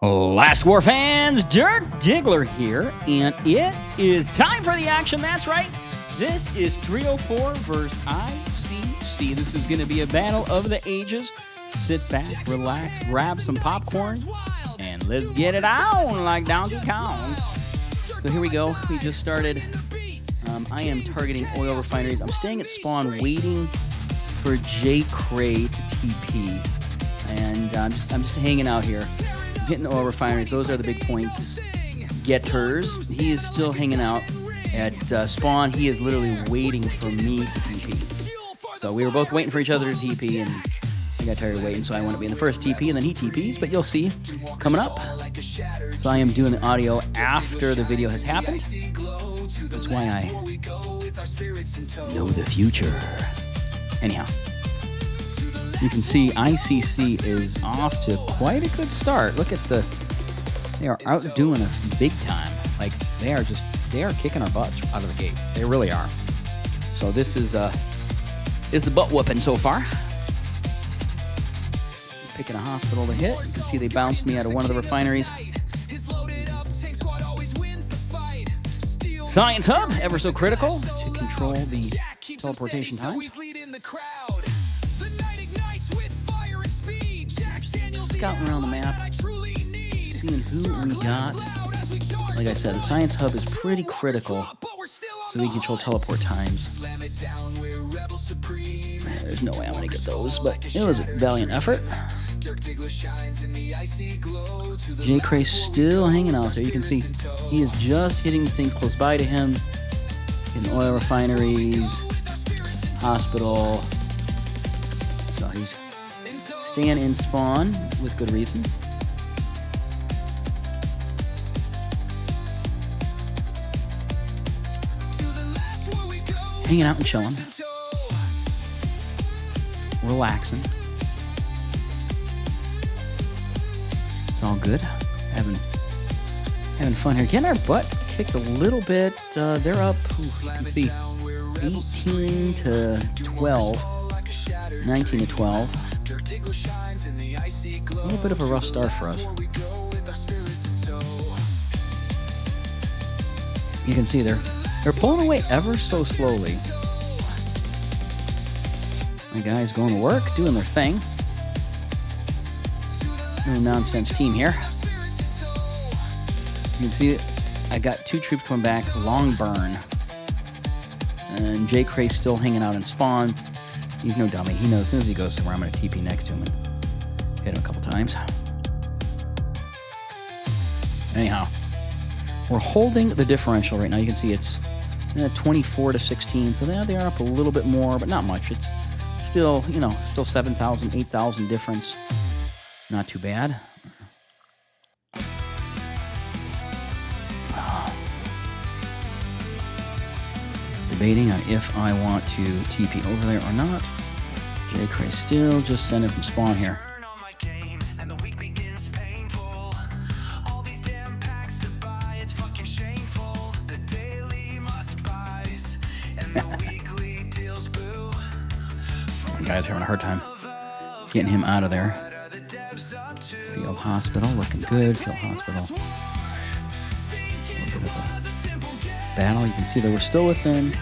Last War fans, Dirk Diggler here, and it is time for the action. That's right. This is 304 versus ICC. This is going to be a battle of the ages. Sit back, relax, grab some popcorn, and let's get it on like Donkey Kong. So here we go. We just started. I am targeting oil refineries. I'm staying at spawn, waiting for J. Cray to TP, and I'm just hanging out here. Hitting the oil refineries. Those are the big points getters. He is still hanging out at spawn. He is literally waiting for me to TP. So we were both waiting for each other to TP, and I got tired of waiting, so I want to be in the first TP, and then he TPs, but you'll see coming up. So I am doing the audio after the video has happened. That's why I know the future. Anyhow, you can see ICC is off to quite a good start. Look at they are outdoing us big time. Like they are kicking our butts out of the gate. They really are. So this is the butt whooping so far. Picking a hospital to hit. You can see they bounced me out of one of the refineries. Science Hub, ever so critical to control the teleportation times. Scouting around the map, seeing who we got. Like I said, the Science Hub is pretty critical so we can control teleport times. There's no way I'm going to get those, but it was a valiant effort. J. Cray's still hanging out there. You can see he is just hitting the things close by to him. In oil refineries, hospital. So he's staying in spawn with good reason. Hanging out and chilling. Relaxing. It's all good. Having fun here. Getting our butt kicked a little bit. They're up, you can see, 18 to 12. 19 to 12. A little bit of a rough start for us. You can see they're pulling away ever so slowly. My guys going to work, doing their thing. No nonsense team here. You can see I got two troops coming back, long burn. And J. Cray's still hanging out in spawn. He's no dummy. He knows as soon as he goes somewhere, I'm going to TP next to him and hit him a couple times. Anyhow, we're holding the differential right now. You can see it's 24 to 16. So they are up a little bit more, but not much. It's still, still 7,000, 8,000 difference. Not too bad. Debating on if I want to TP over there or not. J. Cray still just sending from spawn here. Guys having a hard time getting him out of there. Field hospital looking good. Field hospital. A little bit of a battle. You can see that we're still within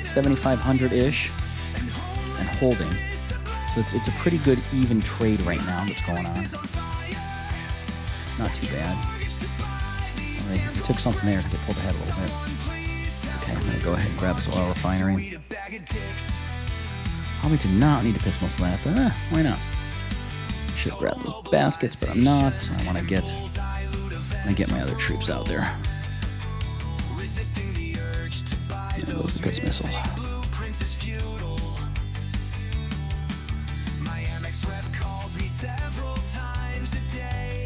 7,500-ish and holding. So it's a pretty good even trade right now that's going on. It's not too bad. Well, they took something there because they pulled ahead a little bit. It's okay. I'm going to go ahead and grab this oil refinery. Probably did not need to piss most of that, but why not? Should grab those baskets, but I'm not. I want to get my other troops out there. There goes the piss missile.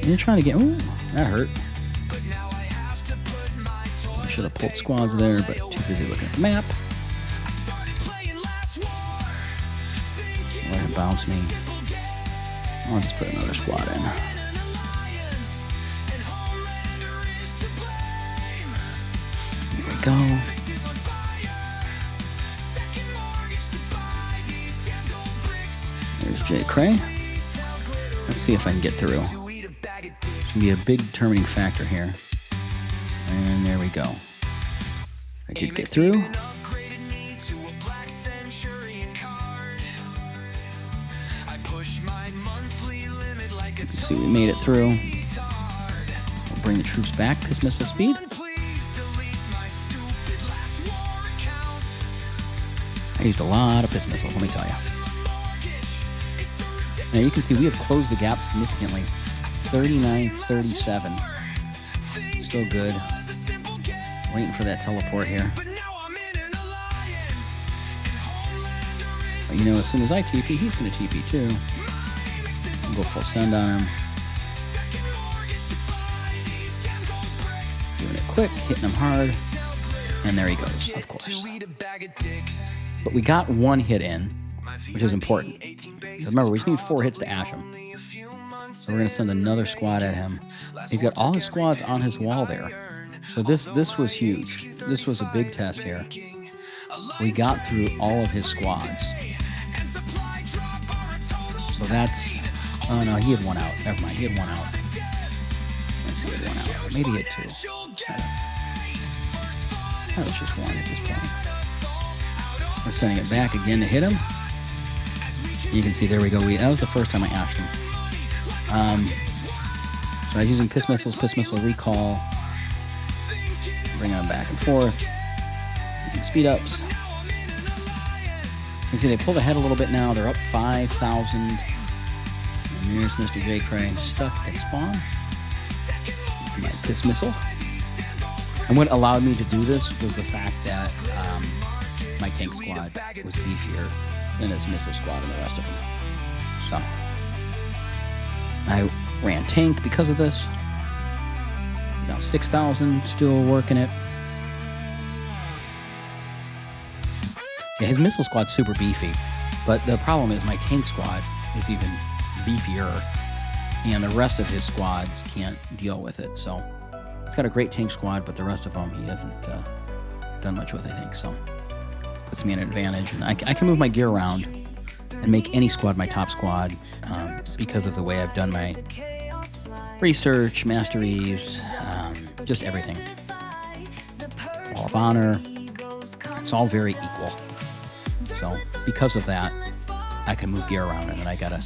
You're trying to get. Ooh, that hurt. I should have pulled squads there, but too busy looking at the map. Let him bounce me. I'll just put another squad in. There we go. There's J. Cray. Let's see if I can get through. can be a big determining factor here. And there we go. I did get through. You can see we made it through. We'll bring the troops back, piss missile speed. I used a lot of piss missiles, let me tell you. Now you can see we have closed the gap significantly. 39-37. Still good. Waiting for that teleport here. But you know, as soon as I TP, he's going to TP too. I'll go full send on him. Doing it quick, hitting him hard. And there he goes, of course. But we got one hit in, which is important. Because remember, we just need 4 hits to ash him. So we're going to send another squad at him. He's got all his squads on his wall there. So this was huge. This was a big test here. We got through all of his squads. So that's... Oh, no, he had one out. Never mind, he had one out. Let's see, he had one out. Maybe he had 2. Oh, it's just 1 at this point. We're sending it back again to hit him. You can see, there we go. That was the first time I ashed him. So I was using piss missile recall. Bringing them back and forth. Using speed ups. You can see they pulled ahead a little bit now. They're up 5,000. And there's Mr. J. Cray stuck at spawn. This is my piss missile. And what allowed me to do this was the fact that my tank squad was beefier than his missile squad and the rest of them. So I ran tank because of this. Now 6,000, still working it. Yeah, his missile squad's super beefy, but the problem is my tank squad is even beefier, and the rest of his squads can't deal with it. So he's got a great tank squad, but the rest of them he hasn't done much with, I think. So puts me at an advantage, and I can move my gear around and make any squad my top squad because of the way I've done my research, masteries, just everything. Wall of Honor. It's all very equal. So because of that, I can move gear around, and then I got a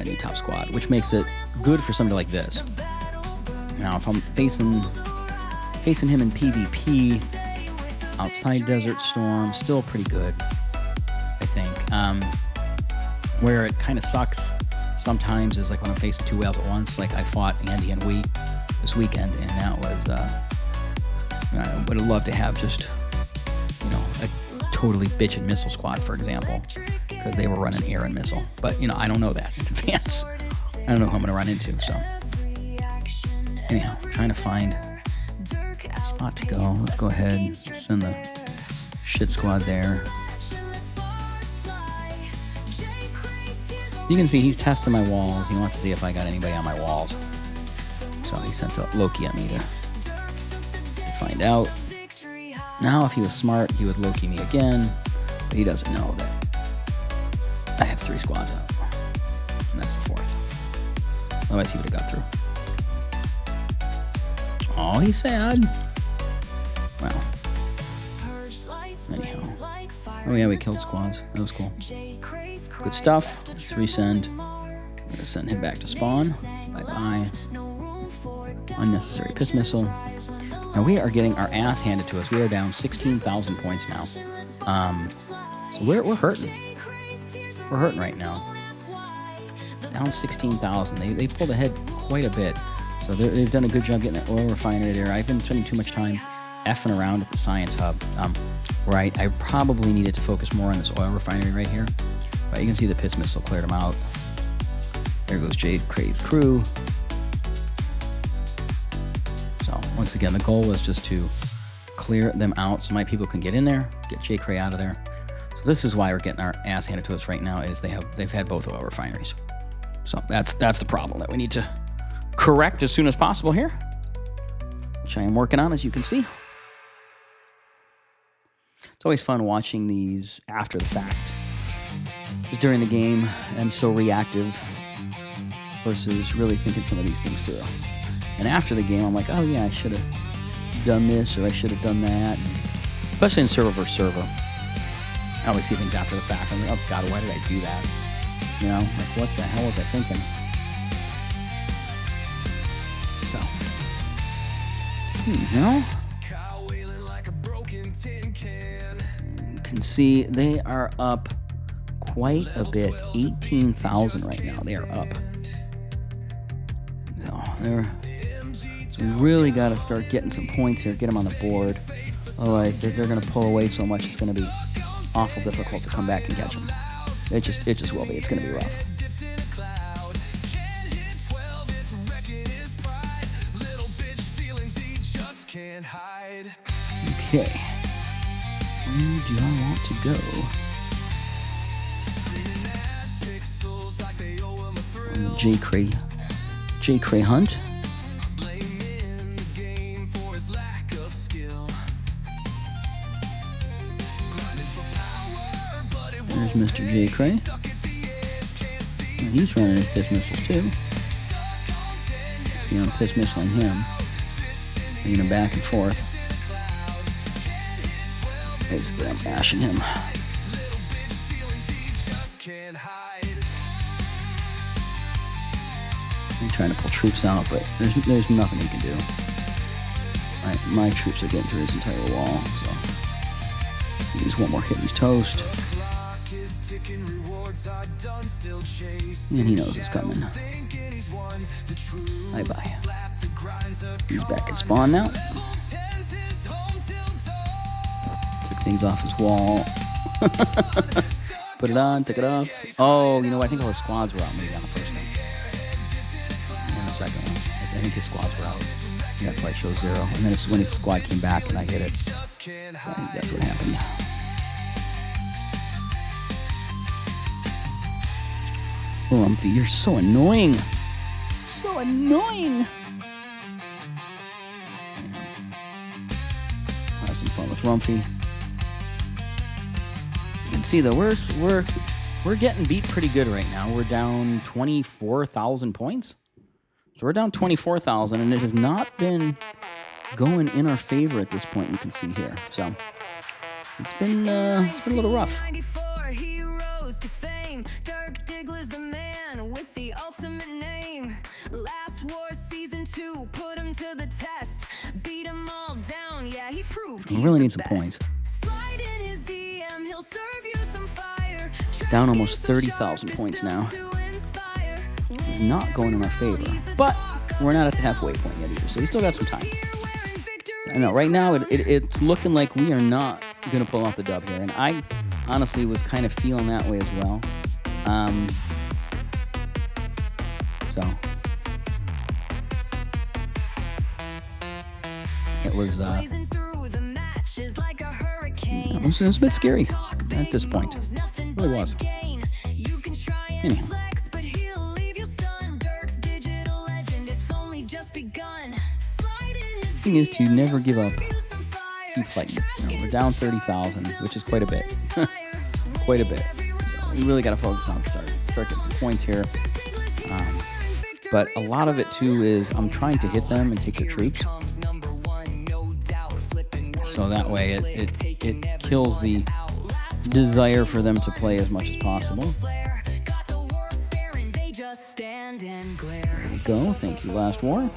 new top squad, which makes it good for somebody like this. Now, if I'm facing him in PvP, outside Desert Storm, still pretty good, I think. Where it kind of sucks sometimes is like when I'm facing 2 whales at once. Like I fought Andy and Wheat this weekend, and that was, I would have loved to have just, a totally bitchin' missile squad, for example, because they were running air and missile. But, I don't know that in advance. I don't know who I'm going to run into, so. Anyhow, trying to find a spot to go. Let's go ahead and send the shit squad there. You can see he's testing my walls. He wants to see if I got anybody on my walls. So he sent a Loki at me to find out. Now, if he was smart, he would Loki me again. But he doesn't know that I have 3 squads out. And that's the 4th. Otherwise, he would have got through. Oh, he's sad. Well. Anyhow. Oh, yeah, we killed squads. That was cool. Good stuff. Let's resend. I'm going to send him back to spawn. Bye-bye. Unnecessary piss missile. Now, we are getting our ass handed to us. We are down 16,000 points now. So we're hurting. We're hurting right now. Down 16,000. They pulled ahead quite a bit. So they've done a good job getting that oil refinery there. I've been spending too much time effing around at the science hub, where I probably needed to focus more on this oil refinery right here. But you can see the piss missile cleared them out. There goes Jay Cray's crew. So once again, the goal was just to clear them out so my people can get in there, get Jay Cray out of there. So this is why we're getting our ass handed to us right now, is they've had both oil refineries. So that's the problem that we need to correct as soon as possible here, which I am working on, as you can see. It's always fun watching these after the fact. Because during the game, I'm so reactive. versus really thinking some of these things through. And after the game, I'm like, oh yeah, I should have done this or I should have done that. And especially in server versus server, I always see things after the fact. I'm like, oh God, why did I do that? You know, like what the hell was I thinking? So, you know, you can see they are up quite a bit. 18,000 right now. They are up. So we really got to start getting some points here, get them on the board. Otherwise, they're going to pull away so much, it's going to be awful difficult to come back and catch them. It just will be. It's going to be rough. Okay. Where do I want to go? J. Cray Hunt. There's Mr. J. Cray. And he's running his piss missiles too. See, I'm piss missiling him. Bringing him back and forth. Basically, I'm bashing him. I'm trying to pull troops out, but there's nothing he can do. My troops are getting through his entire wall, so he's one more hit, he's toast. And he knows it's coming. Bye-bye. He's back at spawn now. Took things off his wall. Put it on, took it off. Oh, you know what? I think all his squads were out maybe on the first one. And the second one. I think his squads were out. That's why it shows 0. And then it's when his squad came back and I hit it. So I think that's what happened. Rumpy, you're so annoying. So annoying. Have some fun with Rumpy. You can see though we're getting beat pretty good right now. We're down 24,000 points. So we're down 24,000, and it has not been going in our favor at this point. You can see here. So it's been a little rough. Dirk Diggler's the man with the ultimate name. Last war season 2 put him to the test. Beat him all down. Yeah, he proved he really needs some points. Slide in his DM, he'll serve you some fire. Down almost 30,000 points now. It's not going in our favor, but we're not at the halfway point yet either, so we still got some time. I know right now it's looking like we are not going to pull off the dub here, and I honestly was kind of feeling that way as well. So it was a bit scary at this point. It really was. Anyhow. The thing is to never give up. Keep fighting. We're down 30,000, which is quite a bit. Quite a bit. So we really got to focus on start getting some points here. But a lot of it too is I'm trying to hit them and take their troops. So that way it kills the desire for them to play as much as possible. There we go. Thank you, Last War.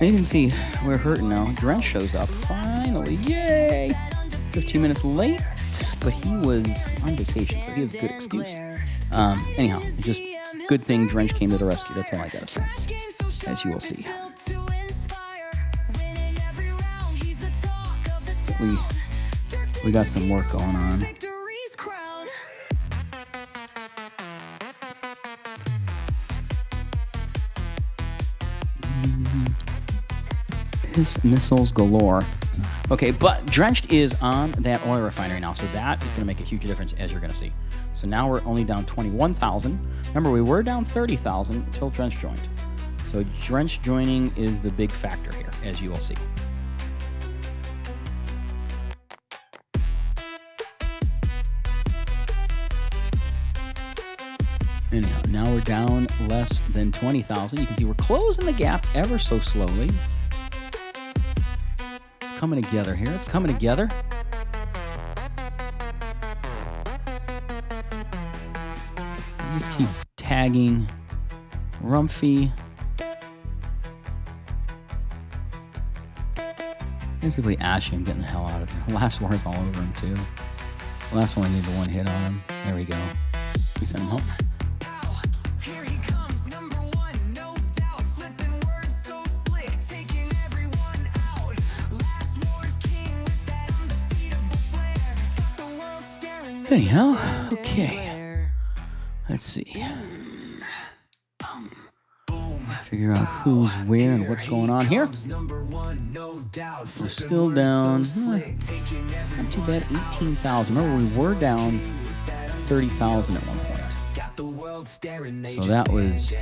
You can see we're hurting now. Drench shows up. Finally. Yay! 15 minutes late, but he was on vacation, so he has a good excuse. Anyhow, it's just good thing Drench came to the rescue. That's all I gotta say. As you will see. So we got some work going on. His missiles galore. Okay, but Drenched is on that oil refinery now, so that is going to make a huge difference, as you're going to see. So now we're only down 21,000. Remember, we were down 30,000 until Drench joined. So Drench joining is the big factor here, as you will see. Anyhow, now we're down less than 20,000. You can see we're closing the gap ever so slowly. It's coming together here. It's coming together. I just keep tagging Rumphy. Basically ashing him, getting the hell out of there. Last war's all over him too. Last one I need the one hit on him. There we go. We send him home. Anyhow, okay. Let's see. Figure out who's where and what's going on here. We're still down. Not too bad. 18,000. Remember, we were down 30,000 at one point. So that was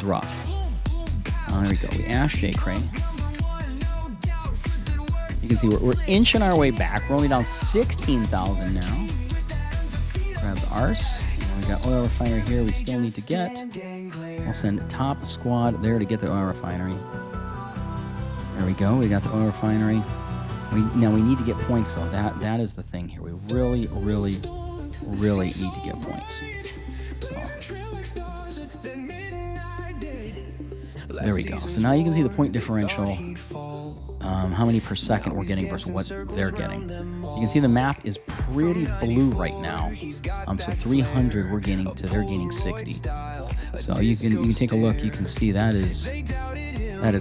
rough. There we go. We ash J. Crane. You can see we're inching our way back. We're only down 16,000 now. Grab the arse. We got oil refinery here we still need to get. I'll send top squad there to get the oil refinery. There we go. We got the oil refinery. Now we need to get points though. That is the thing here. We really need to get points. So there we go. So now you can see the point differential. How many per second we're getting versus what they're getting. You can see the map is pretty blue right now. So 300 they're gaining 60. So you can take a look. You can see that is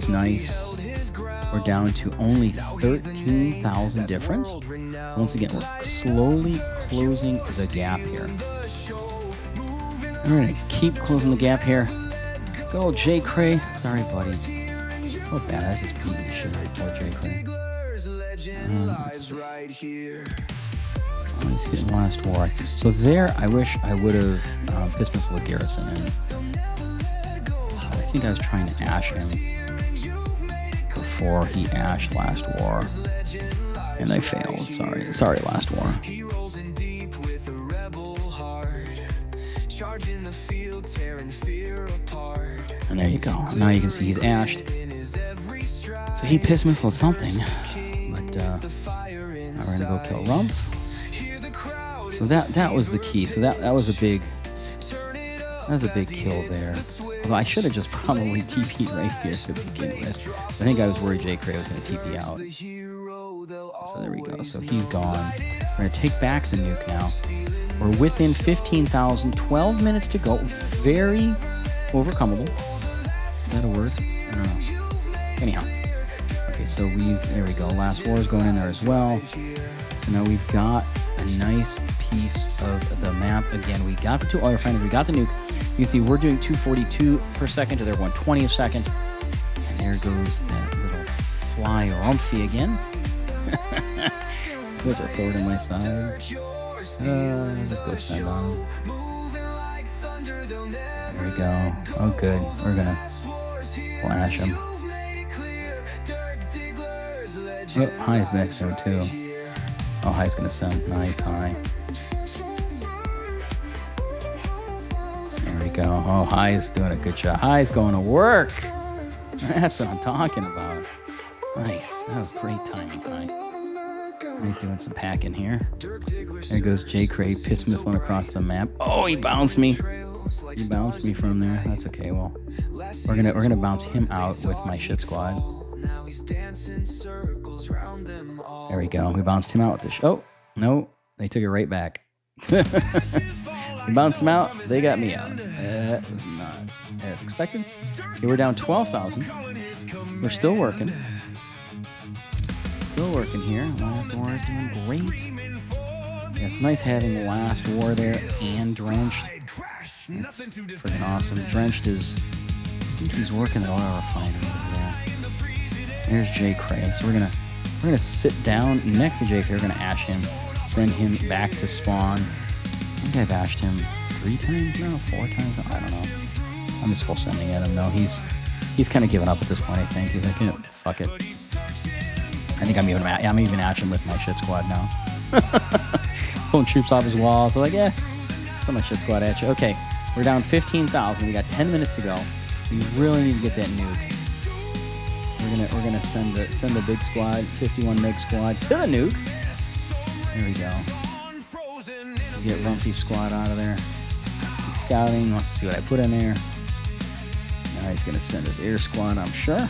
nice. We're down to only 13,000 difference. So once again, we're slowly closing the gap here. We're gonna keep closing the gap here. Good old J. Cray. Sorry, buddy. Not bad, I was just beating the shit out of poor J. Cray. He's hitting last war. So there, I wish I would have pissed missile Garrison in. I think I was trying to ash him before he ashed last war. And I failed. Sorry, last war. And there you go. Now you can see he's ashed. So he pissed missile something, but now we're gonna go kill Rumpf. So that was the key. So that was a big kill there. Although I should have just probably TP'd right here to begin with. I think I was worried J. Cray was gonna TP out. So there we go. So he's gone. We're gonna take back the nuke now. We're within 15,000. 12 minutes to go. Very overcomable. Is that a word? I don't know. Anyhow. Okay, so there we go. Last war is going in there as well. So now we've got a nice piece of the map. Again, we got the two oil refineries, we got the nuke. You can see we're doing 242 per second to their 120 a second. And there goes that little fly Rumphy again. Let's forward on my side. Just go send on. There we go. Oh, good. We're gonna flash him. Oh, High's next to her too. Oh, High's gonna send. Nice, High. There we go. Oh, High's doing a good job. High's going to work. That's what I'm talking about. Nice. That was great timing, High. He's doing some packing here. There goes J. Cray, piss missiling across the map. Oh, he bounced me. He bounced me from there. That's okay. Well, we're gonna bounce him out with my shit squad. There we go. We bounced him out with the oh, no. They took it right back. We bounced him out. They got me out. That was not as expected. Okay, we're down 12,000. We're still working. Still working here. Last war is doing great. Yeah, it's nice having the last war there and Drenched. It's freaking awesome. Drenched is, I think he's working at oil refinery over there. There's J. Cray. So we're gonna sit down next to J. Cray. We're gonna ash him, send him back to spawn. I think I've ashed him 3 times now, 4 times. I don't know. I'm just full sending at him. No, he's kind of given up at this point. I think he's like, yeah, fuck it. I think I'm even ashing with my shit squad now. Pulling troops off his wall. So like, yeah, So much shit squad at you. Okay, we're down 15,000. We got 10 minutes to go. We really need to get that nuke. We're gonna send the big squad, 51 meg squad, to the nuke. There we go. Get Rumpy's squad out of there. He's scouting. Wants to see what I put in there. Now he's gonna send his air squad, I'm sure.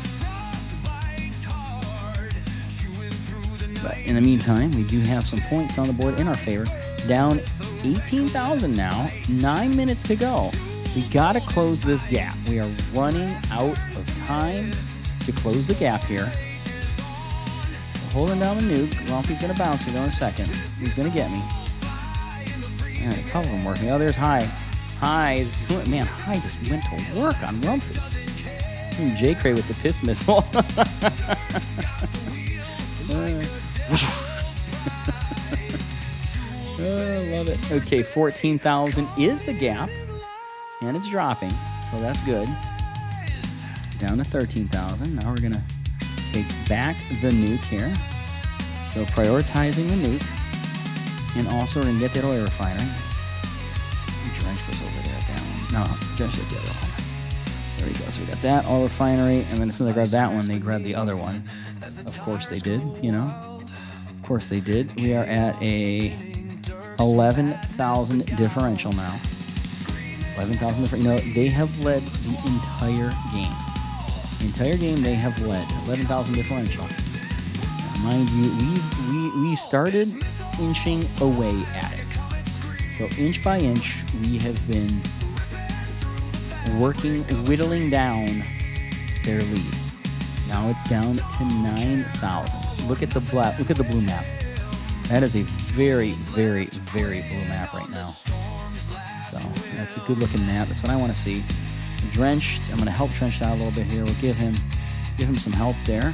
But in the meantime, we do have some points on the board in our favor. Down 18,000 now. 9 minutes to go. We gotta close this gap. We are running out of time to close the gap here. We're holding down the nuke. Rumpy's gonna bounce me though in a second. He's gonna get me. All right, a couple of them working. Oh, there's High. High is doing, man, High just went to work on Rumpy. J-Cray with the piss missile. Oh, love it. Okay, 14,000 is the gap, and it's dropping, so that's good. Down to 13,000. Now we're going to take back the nuke here. So prioritizing the nuke, and also we're going to get that oil refinery. Drench was over there at that one. No, Drench at the other one. There we go. So we got that oil refinery, and then as soon as I grabbed that one, they grabbed the other one. Of course they did, you know. Of course they did. We are at a 11,000 differential now. 11,000 different. You know, they have led the entire game. The entire game they have led. 11,000 differential. Now, mind you, we started inching away at it. So inch by inch, we have been whittling down their lead. Now it's down to 9,000. Look at the blue map. That is a very, very, very blue map right now. So that's a good looking map. That's what I want to see. Drenched. I'm going to help Drenched out a little bit here. We'll give him some help there.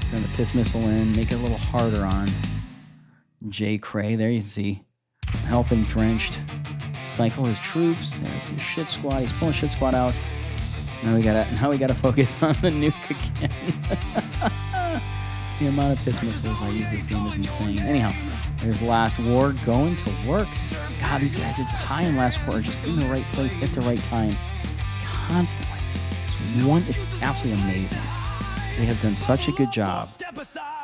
Send the piss missile in. Make it a little harder on J-Cray. There you see. Helping Drenched cycle his troops. There's his shit squad. He's pulling shit squad out. Now we gotta focus on the nuke again. The amount of piss missiles I use this game is insane. Anyhow, there's Last War going to work. God, these guys are high in Last War, just in the right place at the right time, constantly. It's absolutely amazing. They have done such a good job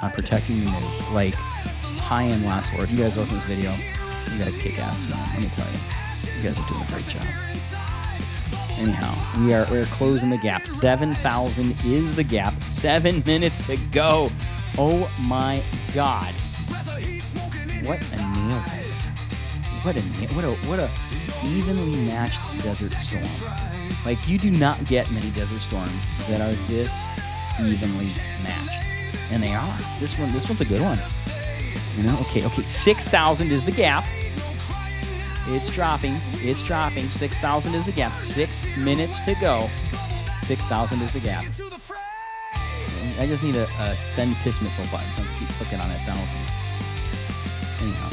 on protecting the nuke. Like high in Last War. If you guys watch this video, you guys kick ass, man. Let me tell you, you guys are doing a great job. Anyhow, we're closing the gap. 7,000 is the gap. 7 minutes to go. Oh my God! What a nail biter! What a evenly matched desert storm. Like, you do not get many desert storms that are this evenly matched, and they are. This one's a good one. You know? Okay. 6,000 is the gap. It's dropping. 6,000 is the gap. 6 minutes to go. 6,000 is the gap. I just need a send piss missile button, so I keep clicking on that 1,000. Anyhow.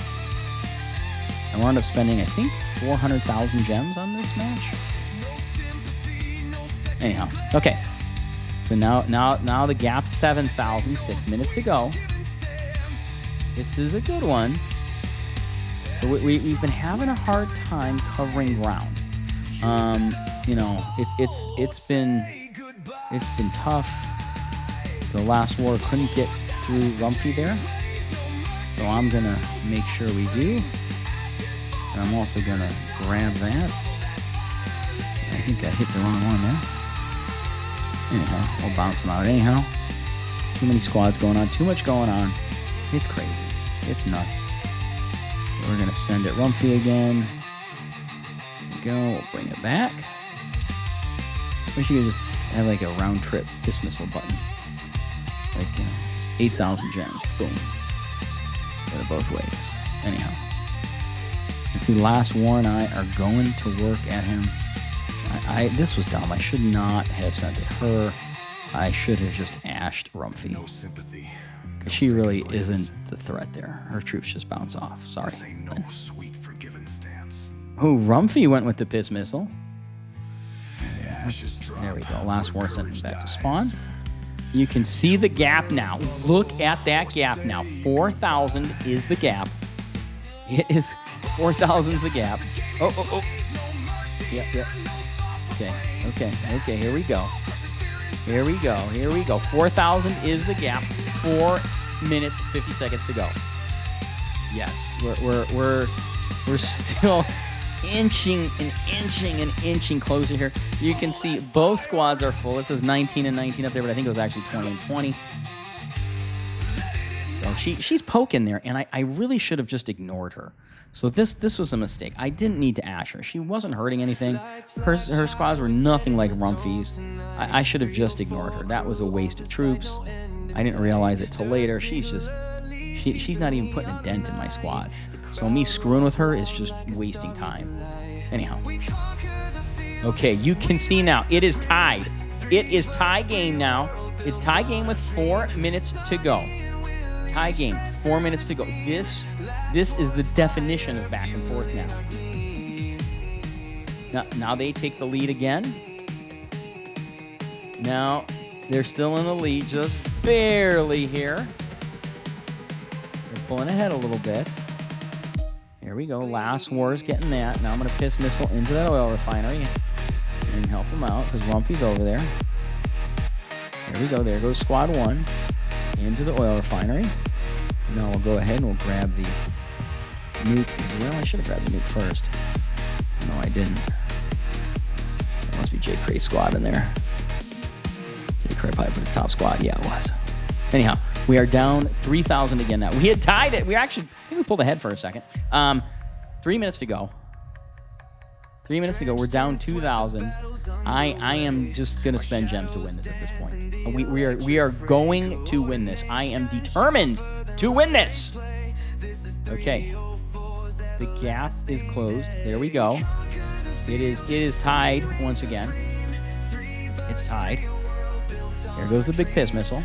I wound up spending, I think, 400,000 gems on this match. Anyhow. Okay. So now the gap's 7,000. 6 minutes to go. This is a good one. So we've been having a hard time covering ground. You know, it's been tough. So Last War couldn't get through Rumpy there. So I'm gonna make sure we do. And I'm also gonna grab that. I think I hit the wrong one there. Anyhow, we'll bounce them out. Anyhow, too many squads going on. Too much going on. It's crazy. It's nuts. We're going to send it Rumpy again. There we go. We'll bring it back. Wish you could just have like a round trip dismissal button. Like 8,000 gems. Boom. Go to both ways. Anyhow. You see, Last War and I are going to work at him. This was dumb. I should not have sent it her. I should have just ashed Rumpy. No sympathy. Because she really isn't the threat there. Her troops just bounce off. Sorry. No sweet forgiven stance. Oh, Rumpy went with the piss missile. There we go. Last War sent him back to spawn. You can see the gap now. Look at that gap now. 4,000 is the gap. It is 4,000 is the gap. Oh. Yep. Okay. Here we go. 4,000 is the gap. 4 minutes, 50 seconds to go. Yes, we're still inching closer here. You can see both squads are full. It says 19 and 19 up there, but I think it was actually 20 and 20. So she's poking there, and I really should have just ignored her. So this was a mistake. I didn't need to ash her. She wasn't hurting anything. Her squads were nothing like Rumphy's. I should have just ignored her. That was a waste of troops. I didn't realize it till later. She's not even putting a dent in my squads. So me screwing with her is just wasting time. Anyhow. Okay, you can see now. It is tied. It is tie game now. It's tie game with 4 minutes to go. Tie game, 4 minutes to go. This is the definition of back and forth now. Now they take the lead again. Now they're still in the lead, just barely here. They're pulling ahead a little bit. Here we go. Last war is getting that. Now I'm going to piss missile into that oil refinery and help them out because Rumphy's over there. There we go. There goes squad 1 into the oil refinery. Now we'll go ahead and we'll grab the nuke as well. I should have grabbed the nuke first. No, I didn't. There must be J. Cray's squad in there. J. Cray probably put his top squad. Yeah, it was. Anyhow, we are down 3,000 again now. We had tied it. I think we pulled ahead for a second. 3 minutes to go. 3 minutes to go. We're down 2,000. I am just going to spend gems to win this at this point. We are going to win this. I am determined to win this. Okay. The gap is closed. There we go. It is tied once again. It's tied. There goes the big piss missile.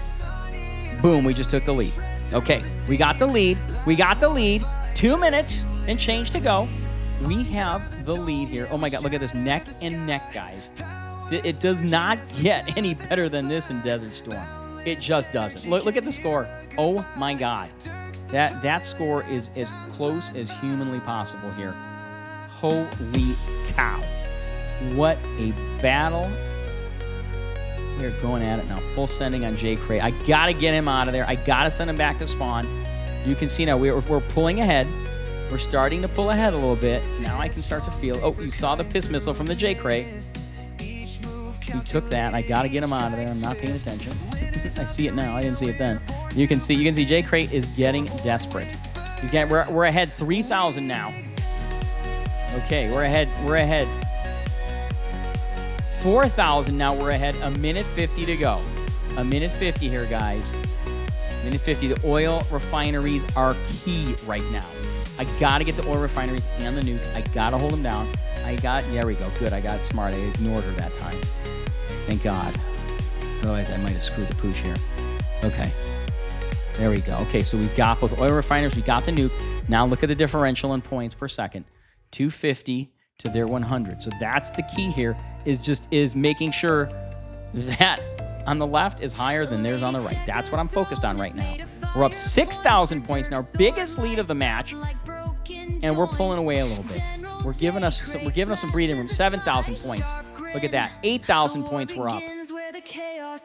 Boom, we just took the lead. Okay, we got the lead. 2 minutes and change to go. We have the lead here. Oh my God, look at this neck and neck, guys. It does not get any better than this in Desert Storm. It just doesn't. Look at the score. Oh my God. That score is as close as humanly possible here. Holy cow. What a battle. We're going at it now. Full sending on J. Cray. I got to get him out of there. I got to send him back to spawn. You can see now we're pulling ahead. We're starting to pull ahead a little bit. Now I can start to feel. Oh, you saw the piss missile from the J. Cray. He took that. I got to get him out of there. I'm not paying attention. I see it now. I didn't see it then. You can see J. Cray is getting desperate. We're ahead 3,000 now. Okay, we're ahead 4,000 now. We're ahead. A minute 50 to go. A minute 50 here, guys. Minute 50. The oil refineries are key right now. I got to get the oil refineries and the nuke. I got to hold them down. There we go. Good. I got smart. I ignored her that time. Thank God. Otherwise, I might have screwed the pooch here. Okay. There we go. Okay, so we've got both oil refineries. We got the nuke. Now look at the differential in points per second. 250 to their 100. So that's the key here, is making sure that on the left is higher than theirs on the right. That's what I'm focused on right now. We're up 6,000 points now, biggest lead of the match, and we're pulling away a little bit. We're giving us some breathing room. 7,000 points. Look at that. 8,000 points we're up.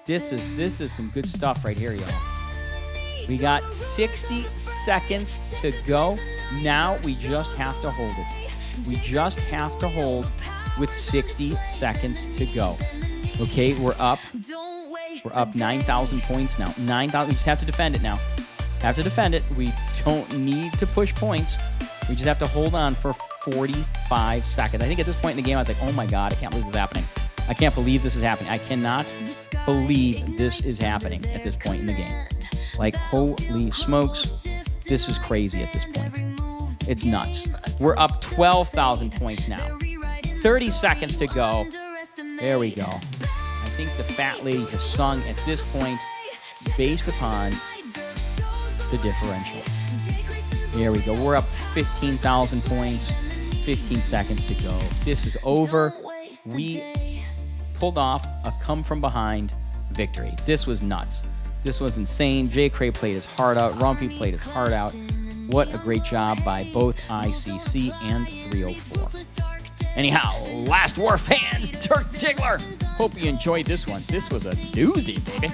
This is some good stuff right here, y'all. We got 60 seconds to go. Now we just have to hold it. We just have to hold with 60 seconds to go. Okay, we're up. We're up 9,000 points now. 9,000. We just have to defend it now. Have to defend it. We don't need to push points. We just have to hold on for 45 seconds. I think at this point in the game, I was like, oh my God, I can't believe this is happening. I can't believe this is happening. I cannot believe this is happening at this point in the game. Like, holy smokes, this is crazy at this point. It's nuts. We're up 12,000 points now. 30 seconds to go. There we go. I think the fat lady has sung at this point based upon the differential. There we go. We're up 15,000 points. 15 seconds to go. This is over. We pulled off a come-from-behind victory. This was nuts. This was insane. J. Cray played his heart out. Rumphy played his heart out. What a great job by both ICC and 304. Anyhow, Last War fans, Dirk Diggler. Hope you enjoyed this one. This was a doozy, baby.